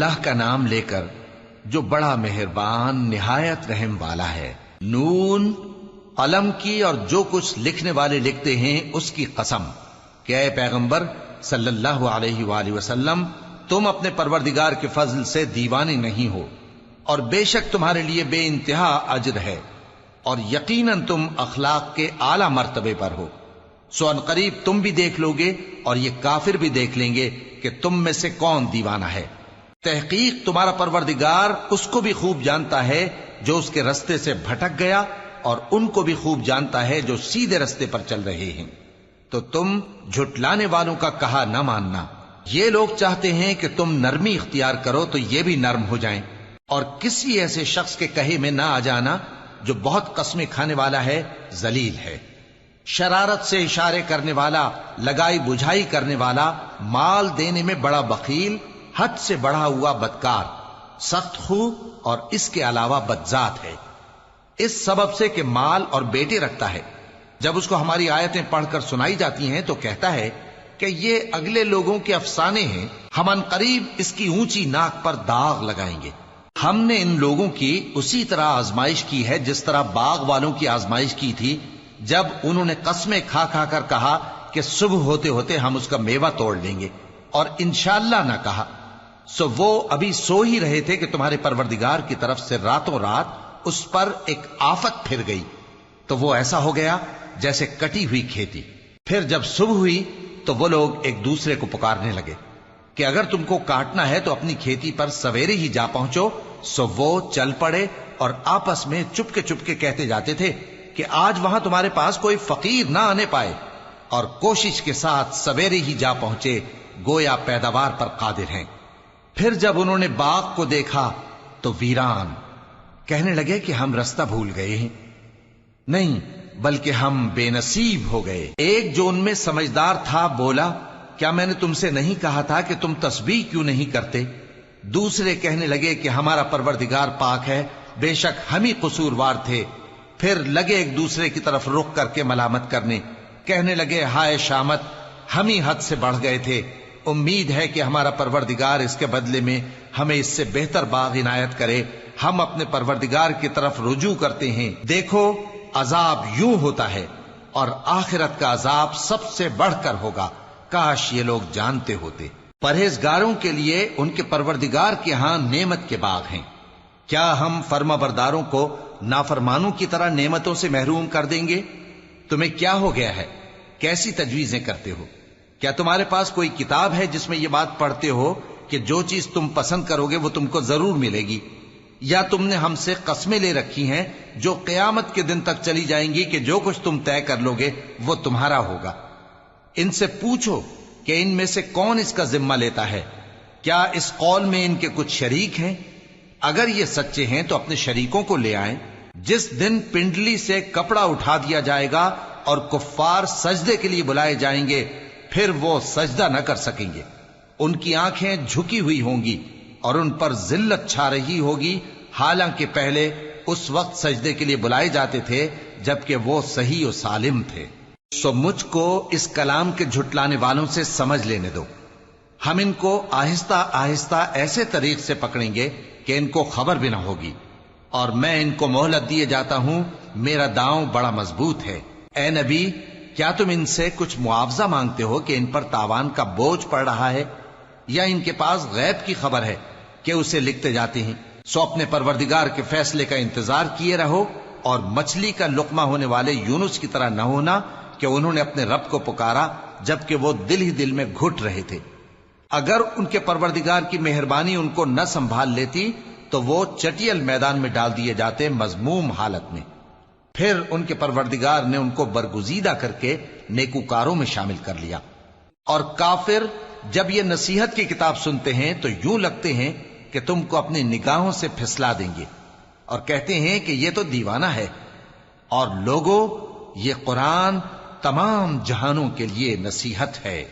اللہ کا نام لے کر جو بڑا مہربان نہایت رحم والا ہے۔ نون، قلم کی اور جو کچھ لکھنے والے لکھتے ہیں اس کی قسم کہ اے پیغمبر صلی اللہ علیہ وآلہ وسلم، تم اپنے پروردگار کے فضل سے دیوانے نہیں ہو، اور بے شک تمہارے لیے بے انتہا اجر ہے، اور یقیناً تم اخلاق کے اعلی مرتبے پر ہو۔ سو ان قریب تم بھی دیکھ لو گے اور یہ کافر بھی دیکھ لیں گے کہ تم میں سے کون دیوانہ ہے۔ تحقیق تمہارا پروردگار اس کو بھی خوب جانتا ہے جو اس کے رستے سے بھٹک گیا، اور ان کو بھی خوب جانتا ہے جو سیدھے رستے پر چل رہے ہیں۔ تو تم جھٹلانے والوں کا کہا نہ ماننا۔ یہ لوگ چاہتے ہیں کہ تم نرمی اختیار کرو تو یہ بھی نرم ہو جائیں، اور کسی ایسے شخص کے کہے میں نہ آ جانا جو بہت قسمیں کھانے والا ہے، ذلیل ہے، شرارت سے اشارے کرنے والا، لگائی بجھائی کرنے والا، مال دینے میں بڑا بخیل، حد سے بڑھا ہوا بدکار، سخت خو، اور اس کے علاوہ بدذات ہے، اس سبب سے کہ مال اور بیٹے رکھتا ہے۔ جب اس کو ہماری آیتیں پڑھ کر سنائی جاتی ہیں تو کہتا ہے کہ یہ اگلے لوگوں کے افسانے ہیں، ہم ان قریب اس کی اونچی ناک پر داغ لگائیں گے۔ ہم نے ان لوگوں کی اسی طرح آزمائش کی ہے جس طرح باغ والوں کی آزمائش کی تھی، جب انہوں نے قسمیں کھا کھا کر کہا کہ صبح ہوتے ہوتے ہم اس کا میوہ توڑ لیں گے، اور انشاءاللہ نہ کہا۔ سو وہ ابھی سو ہی رہے تھے کہ تمہارے پروردگار کی طرف سے راتوں رات اس پر ایک آفت پھر گئی، تو وہ ایسا ہو گیا جیسے کٹی ہوئی کھیتی۔ پھر جب صبح ہوئی تو وہ لوگ ایک دوسرے کو پکارنے لگے کہ اگر تم کو کاٹنا ہے تو اپنی کھیتی پر سویرے ہی جا پہنچو۔ سو وہ چل پڑے اور آپس میں چپ کے کہتے جاتے تھے کہ آج وہاں تمہارے پاس کوئی فقیر نہ آنے پائے، اور کوشش کے ساتھ سویرے ہی جا پہنچے، گویا پیداوار پر قادر ہیں۔ پھر جب انہوں نے باغ کو دیکھا تو ویران، کہنے لگے کہ ہم رستہ بھول گئے ہیں، نہیں بلکہ ہم بے نصیب ہو گئے۔ ایک جو ان میں سمجھدار تھا بولا، کیا میں نے تم سے نہیں کہا تھا کہ تم تسبیح کیوں نہیں کرتے؟ دوسرے کہنے لگے کہ ہمارا پروردگار پاک ہے، بے شک ہم ہی قصوروار تھے۔ پھر لگے ایک دوسرے کی طرف رخ کر کے ملامت کرنے، کہنے لگے ہائے شامت، ہم ہی حد سے بڑھ گئے تھے، امید ہے کہ ہمارا پروردگار اس کے بدلے میں ہمیں اس سے بہتر باغ عنایت کرے۔ ہم اپنے پروردگار کی طرف رجوع کرتے ہیں، دیکھو عذاب یوں ہوتا ہے، اور آخرت کا عذاب سب سے بڑھ کر ہوگا، کاش یہ لوگ جانتے ہوتے۔ پرہیزگاروں کے لیے ان کے پروردگار کے ہاں نعمت کے باغ ہیں۔ کیا ہم فرما برداروں کو نافرمانوں کی طرح نعمتوں سے محروم کر دیں گے؟ تمہیں کیا ہو گیا ہے؟ کیسی تجویزیں کرتے ہو؟ کیا تمہارے پاس کوئی کتاب ہے جس میں یہ بات پڑھتے ہو کہ جو چیز تم پسند کرو گے وہ تم کو ضرور ملے گی؟ یا تم نے ہم سے قسمیں لے رکھی ہیں جو قیامت کے دن تک چلی جائیں گی کہ جو کچھ تم طے کر لو گے وہ تمہارا ہوگا؟ ان سے پوچھو کہ ان میں سے کون اس کا ذمہ لیتا ہے؟ کیا اس قول میں ان کے کچھ شریک ہیں؟ اگر یہ سچے ہیں تو اپنے شریکوں کو لے آئیں۔ جس دن پنڈلی سے کپڑا اٹھا دیا جائے گا اور کفار سجدے کے لیے بلائے جائیں گے، پھر وہ سجدہ نہ کر سکیں گے، ان کی آنکھیں جھکی ہوئی ہوں گی اور ان پر ذلت چھا رہی ہوگی، حالانکہ پہلے اس وقت سجدے کے لیے بلائے جاتے تھے جبکہ وہ صحیح و سالم تھے۔ سو مجھ کو اس کلام کے جھٹلانے والوں سے سمجھ لینے دو، ہم ان کو آہستہ آہستہ ایسے طریق سے پکڑیں گے کہ ان کو خبر بھی نہ ہوگی، اور میں ان کو مہلت دیے جاتا ہوں، میرا داؤں بڑا مضبوط ہے۔ اے نبی، کیا تم ان سے کچھ معاوضہ مانگتے ہو کہ ان پر تاوان کا بوجھ پڑ رہا ہے، یا ان کے پاس غیب کی خبر ہے کہ اسے لکھتے جاتے ہیں؟ سو اپنے پروردگار کے فیصلے کا انتظار کیے رہو، اور مچھلی کا لقمہ ہونے والے یونس کی طرح نہ ہونا کہ انہوں نے اپنے رب کو پکارا جبکہ وہ دل ہی دل میں گھٹ رہے تھے۔ اگر ان کے پروردگار کی مہربانی ان کو نہ سنبھال لیتی تو وہ چٹیل میدان میں ڈال دیے جاتے مذموم حالت میں۔ پھر ان کے پروردگار نے ان کو برگزیدہ کر کے نیکوکاروں میں شامل کر لیا۔ اور کافر جب یہ نصیحت کی کتاب سنتے ہیں تو یوں لگتے ہیں کہ تم کو اپنی نگاہوں سے پھسلا دیں گے، اور کہتے ہیں کہ یہ تو دیوانہ ہے۔ اور لوگوں، یہ قرآن تمام جہانوں کے لیے نصیحت ہے۔